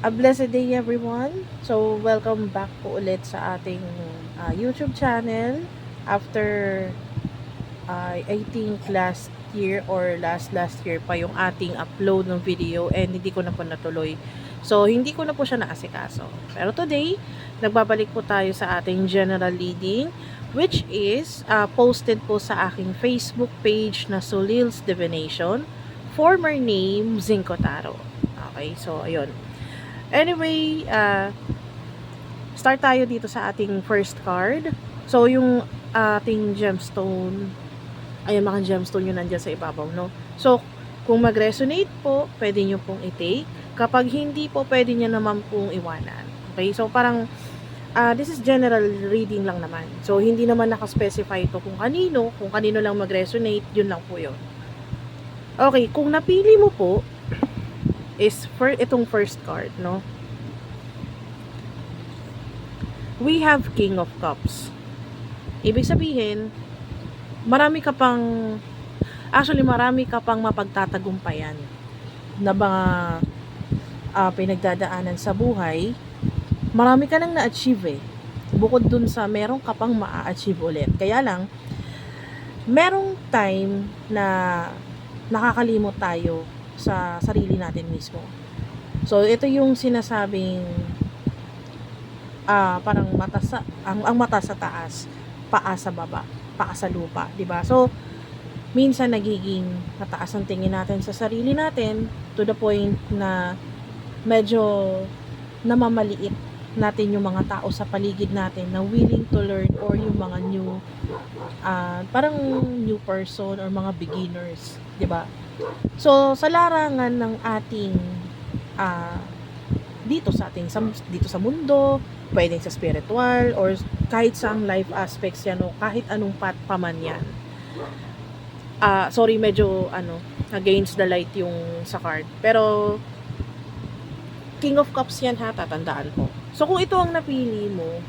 A blessed day everyone. So welcome back po ulit sa ating YouTube channel after I think last year or last year pa yung ating upload ng video and hindi ko na po natuloy. So hindi ko na po siya naasikaso. Pero today, nagbabalik po tayo sa ating general reading which is posted po sa aking Facebook page na Solil's Divination, former name Zinco Tarot. Okay, so ayun. Anyway, start tayo dito sa ating first card. So, yung ating gemstone, ayan mga gemstone yun nandyan sa ibabaw, no? So, kung mag-resonate po, pwede nyo pong i-take. Kapag hindi po, pwede nyo naman pong iwanan. Okay? So, parang, this is general reading lang naman. So, hindi naman nakaspecify ito kung kanino lang mag-resonate, yun lang po yun. Okay, kung napili mo po, is itong first card, no? We have King of Cups. Ibig sabihin, marami ka pang mapagtatagumpayan na mga pinagdadaanan sa buhay. Marami ka nang na-achieve eh. Bukod dun sa meron ka pang ma-achieve ulit. Kaya lang, merong time na nakakalimot tayo sa sarili natin mismo. So, ito yung sinasabing parang ang mata sa taas, paa sa baba, paa sa lupa, 'di ba? So, minsan nagiging mataas ang tingin natin sa sarili natin to the point na medyo namamaliit natin yung mga tao sa paligid natin na willing to learn or yung mga new parang new person or mga beginners, 'di ba? So, sa larangan ng ating dito sa mundo, pwedeng sa spiritual or kahit sa life aspects yan o kahit anong path pa man yan. Sorry, medyo against the light yung sa card. Pero King of Cups yan ha, tatandaan po. So, kung ito ang napili mo,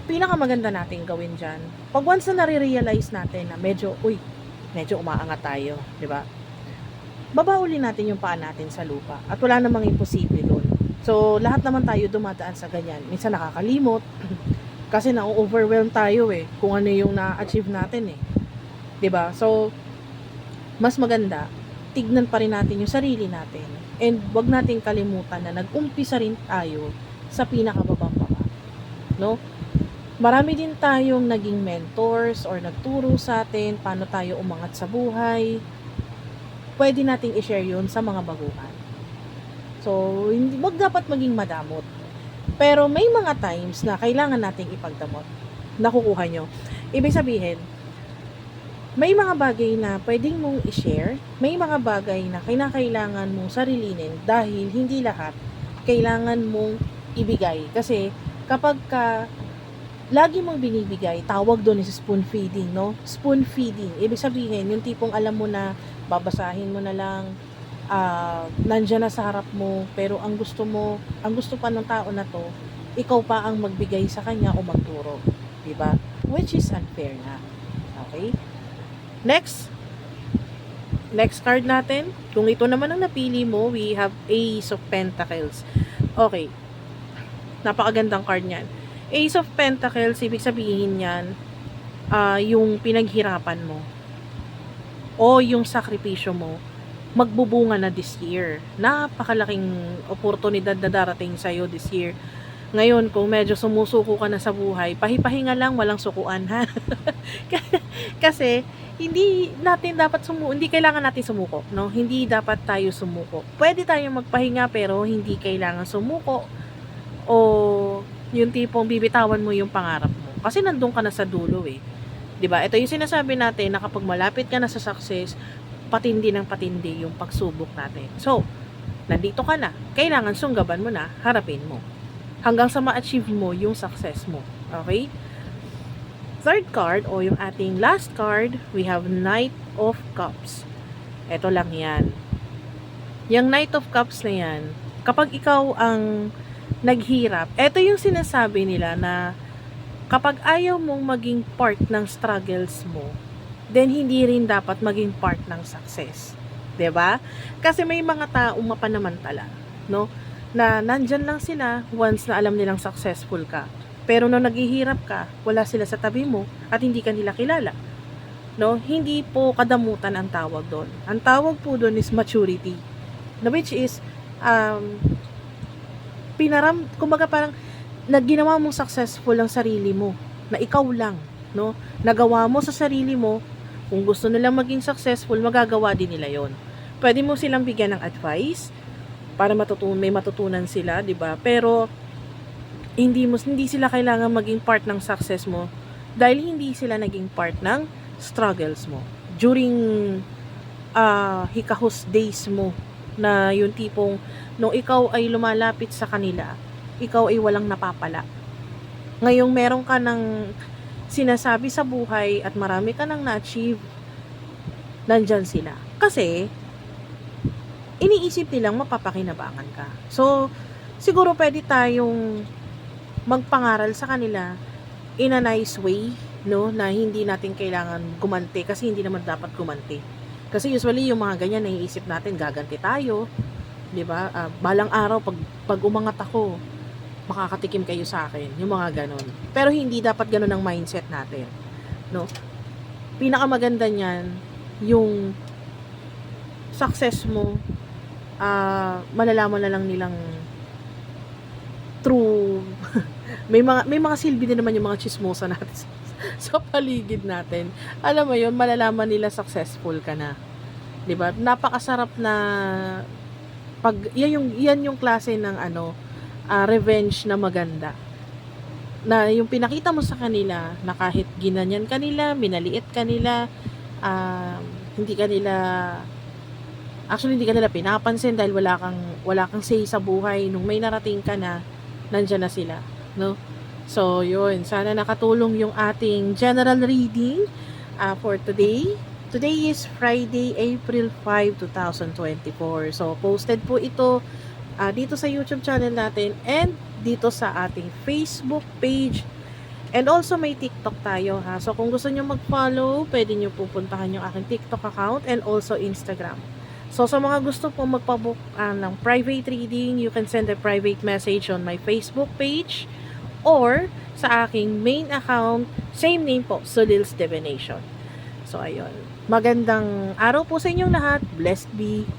pinakamaganda natin gawin dyan. Pag once na nare-realize natin na medyo umaangat tayo, di ba? Babaulin natin yung paa natin sa lupa at wala namang imposible doon. So, lahat naman tayo dumadaan sa ganyan. Minsan nakakalimot kasi na-overwhelm tayo eh kung ano yung na-achieve natin eh. 'Di ba? So, mas maganda tignan pa rin natin yung sarili natin and wag nating kalimutan na nag-umpisa rin tayo sa pinakababang baba. No? Marami din tayong naging mentors or nagturo sa atin paano tayo umangat sa buhay. Pwede nating i-share yun sa mga baguhan. So, wag dapat maging madamot. Pero may mga times na kailangan nating ipagdamot. Nakukuha nyo. Ibig sabihin, may mga bagay na pwedeng mong i-share, may mga bagay na kinakailangan mong sarilinin dahil hindi lahat kailangan mong ibigay. Kasi kapag lagi mong binibigay, tawag doon is spoon feeding, no? Spoon feeding. Ibig sabihin, yung tipong alam mo na, babasahin mo na lang, nandyan na sa harap mo, pero ang gusto pa ng tao na to, ikaw pa ang magbigay sa kanya o magturo. Diba? Which is unfair na. Okay? Next card natin. Kung ito naman ang napili mo, we have Ace of Pentacles. Okay. Napakagandang card niyan. Ace of Pentacles, ibig sabihin yan, yung pinaghirapan mo o yung sakripisyo mo, magbubunga na this year. Napakalaking oportunidad na darating sa'yo this year. Ngayon, kung medyo sumusuko ka na sa buhay, pahipahinga lang, walang sukuan, ha? Kasi, hindi kailangan natin sumuko, no? Hindi dapat tayo sumuko. Pwede tayong magpahinga, pero hindi kailangan sumuko o yung tipong bibitawan mo yung pangarap mo. Kasi nandun ka na sa dulo eh. 'Di ba? Ito yung sinasabi natin na kapag malapit ka na sa success, patindi ng patindi yung pagsubok natin. So, nandito ka na. Kailangan sunggaban mo na, harapin mo. Hanggang sa ma-achieve mo yung success mo. Okay? Third card o yung ating last card, we have Knight of Cups. Ito lang yan. Yung Knight of Cups na yan, kapag ikaw ang naghirap, ito yung sinasabi nila na kapag ayaw mong maging part ng struggles mo, then hindi rin dapat maging part ng success. 'Di ba? Kasi may mga taong mapanamantala. no? Na nandyan lang sila once na alam nilang successful ka. Pero nung naghihirap ka, wala sila sa tabi mo at hindi ka nila kilala, no? Hindi po kadamutan ang tawag doon. Ang tawag po doon is maturity. Na which is kumbaga parang ginawa mong successful ang sarili mo, na ikaw lang, no? Nagawa mo sa sarili mo. Kung gusto nilang maging successful, magagawa din nila yon. Pwede mo silang bigyan ng advice para may matutunan sila, 'di ba? Pero hindi sila kailangan maging part ng success mo dahil hindi sila naging part ng struggles mo during hikahos days mo, na yung tipong nung ikaw ay lumalapit sa kanila, ikaw ay walang napapala. Ngayong meron ka ng sinasabi sa buhay at marami ka nang na-achieve, nandyan sila. Kasi, iniisip nilang mapapakinabangan ka. So, siguro pwede tayong magpangaral sa kanila in a nice way, no? Na hindi natin kailangan gumanti kasi hindi naman dapat gumanti. Kasi usually yung mga ganyan, naiisip natin gaganti tayo, 'di ba? Balang araw pag umangat ako, makakatikim kayo sa akin, yung mga ganon. Pero hindi dapat ganon ang mindset natin, no? Pinakamaganda niyan, yung success mo, malalaman na lang nilang true. may mga silbi din naman yung mga chismosa natin sa paligid natin. Alam mo yun, malalaman nila successful ka na. 'Di ba? Napakasarap na yan yung klase ng revenge na maganda. Na yung pinakita mo sa kanila na kahit ginanyan ka nila, minaliit ka nila, hindi ka nila pinapansin dahil wala kang say sa buhay. Nung may narating ka na, nandyan na sila, no? So, yun. Sana nakatulong yung ating general reading for today. Today is Friday, April 5, 2024. So, posted po ito dito sa YouTube channel natin and dito sa ating Facebook page. And also, may TikTok tayo, ha? So, kung gusto nyo mag-follow, pwede nyo pupuntahan yung aking TikTok account and also Instagram. So, sa mga gusto po magpabook ng private reading, you can send a private message on my Facebook page or sa aking main account, same name po, Sulil's Divination. So, ayun. Magandang araw po sa inyong lahat. Blessed be.